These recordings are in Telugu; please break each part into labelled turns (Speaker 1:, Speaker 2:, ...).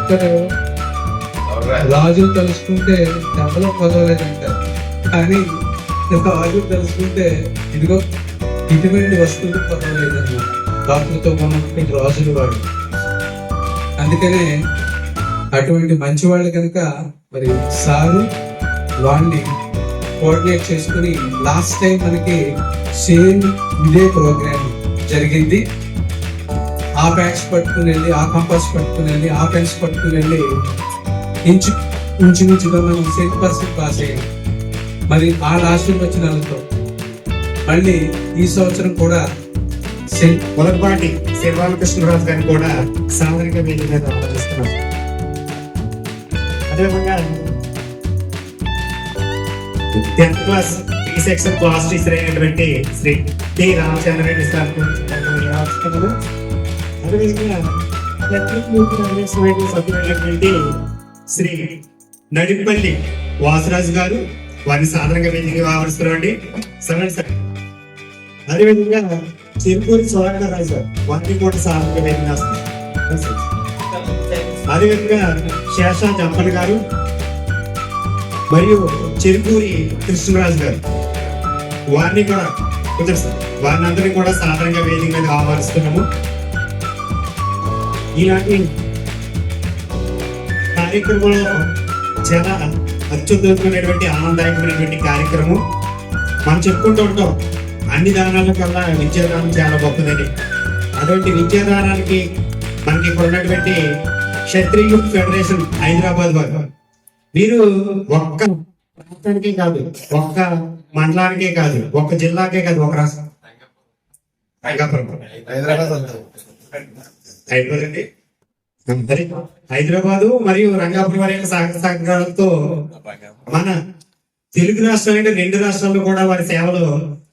Speaker 1: చెప్తారు, రాజులు తలుసుకుంటే దెబ్బలో పదవలేదంటారు, కానీ రాజులు తలుసుకుంటే ఇదిగో ఇటువంటి వస్తువులు పదవలేదన్నమాట. రాత్రితో ఉన్నటువంటి రాజులు వాడు. అందుకనే అటువంటి మంచి వాళ్ళు కనుక మరి సారు వాడిని కోఆర్డినేట్ చేసుకుని లాస్ట్ టైం మనకి సేమ్ ఇదే ప్రోగ్రామ్ జరిగింది. ఆ బ్యాగ్స్ పట్టుకుని వెళ్ళి, ఆ కంపాస్ పట్టుకుని వెళ్ళి, ఆ పెన్స్ పట్టుకుని వెళ్ళి ఇంచుమించుగా మనం 100% పాస్ అయ్యాం. మరి ఆ ఆశీర్వచనాలతో మళ్ళీ ఈ సంవత్సరం కూడా
Speaker 2: మొదటిపాటి శ్రీరామకృష్ణరాజు గారిని కూడా సాధారణంగా వేదిక మీద ఆలోచిస్తున్నాం. అదేవిధంగా 10th class B section class teacher అయినటువంటి శ్రీ టి రామచంద్రరెడ్డి సార్, అదేవిధంగా సభ్యులైనటువంటి శ్రీ నడిపల్లి వాసరాజు గారు, వారిని సాధారణంగా వేదిక ఆవరిస్తున్నామండి. సరే సార్. అదేవిధంగా చిరుకూరి సుధాకర్ సార్, వారిని కూడా సాధారణంగా వేదిక వస్తున్నారు. అదేవిధంగా శేషా జంపన్ గారు మరియు చిరుకూరి కృష్ణరాజు గారు, వారిని కూడా వారిని అందరినీ కూడా సాధారణంగా వేదిక మీద ఆహ్వానిస్తున్నాము. ఇలాంటి కార్యక్రమంలో చాలా అత్యుత్తమైనటువంటి ఆనందదాయకమైనటువంటి కార్యక్రమం. మనం చెప్పుకుంటూ ఉంటాం, అన్ని దానాల కన్నా విద్యాదానం చాలా గొప్పదని. అటువంటి విద్యాదానానికి మనకి ఇప్పుడు ఉన్నటువంటి క్షత్రియ యూత్ ఫెడరేషన్ హైదరాబాద్ వారు, వీరు ఒక్క రాష్ట్రానికే కాదు, ఒక్క మండలానికే కాదు, ఒక్క జిల్లాకే కాదు, ఒక రాష్ట్రం హైదరాబాదు మరియు రంగాపురం వారి యొక్క సహకారాలతో మన తెలుగు రాష్ట్రాలు 2 రాష్ట్రాల్లో కూడా వారి సేవలు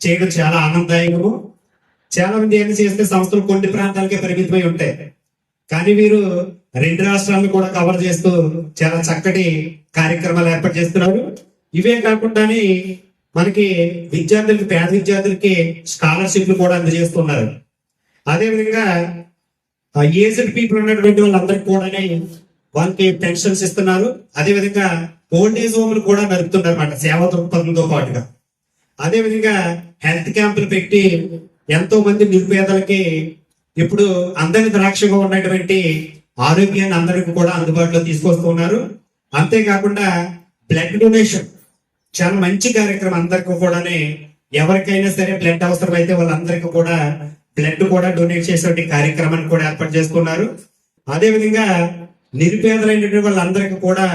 Speaker 2: చేయడం చాలా ఆనందదాయకము. చాలా మంది ఏం చేస్తే సంస్థలు కొన్ని ప్రాంతాలకే పరిమితమై ఉంటాయి, కానీ వీరు 2 రాష్ట్రాలను కూడా కవర్ చేస్తూ చాలా చక్కటి కార్యక్రమాలు ఏర్పాటు చేస్తున్నారు. ఇవే కాకుండానే మనకి విద్యార్థులకి, పేద విద్యార్థులకి స్కాలర్షిప్లు కూడా అందజేస్తున్నారు. అదేవిధంగా ఏజ్డ్ పీపుల్ ఉన్నటువంటి వాళ్ళందరికీ కూడా వాళ్ళకి పెన్షన్స్ ఇస్తున్నారు. అదేవిధంగా ఓల్డ్ ఏజ్ హోమ్లు కూడా నడుపుతున్నారు అన్నమాట, సేవా దృక్పథంతో పాటుగా. అదేవిధంగా హెల్త్ క్యాంపులు పెట్టి ఎంతో మంది నిరుపేదలకి ఇప్పుడు అందరి ద్రాక్షగా ఉన్నటువంటి ఆరోగ్యాన్ని అందరికి కూడా అందుబాటులో తీసుకొస్తూ ఉన్నారు. అంతేకాకుండా బ్లడ్ డొనేషన్ చాలా మంచి కార్యక్రమం. అందరికీ కూడా ఎవరికైనా సరే బ్లడ్ అవసరం అయితే వాళ్ళందరికీ కూడా బ్లడ్ కూడా డొనేట్ చేసే కార్యక్రమాన్ని కూడా ఏర్పాటు చేసుకున్నారు. అదేవిధంగా నిరుపేదలైనటువంటి వాళ్ళందరికీ కూడా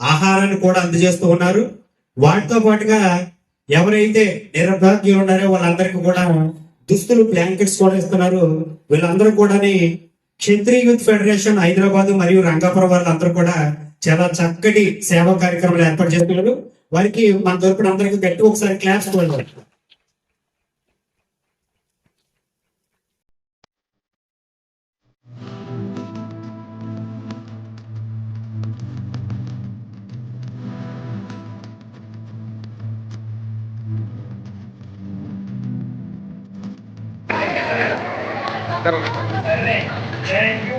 Speaker 2: ఆహారాన్ని కూడా అందజేస్తూ ఉన్నారు. వాటితో పాటుగా ఎవరైతే నిరభ్యాగ్యులు ఉన్నారో వాళ్ళందరికీ కూడా దుస్తులు, బ్లాంకెట్స్ కూడా ఇస్తున్నారు. వీళ్ళందరూ కూడా క్షత్రియ యూత్ ఫెడరేషన్ హైదరాబాద్ మరియు రంగాపురం వాళ్ళందరూ కూడా చాలా చక్కటి సేవా కార్యక్రమాలు ఏర్పాటు చేస్తున్నారు. వారికి మన తరపున అందరికీ గట్టి ఒకసారి క్లాప్స్ కూడా. Thank you,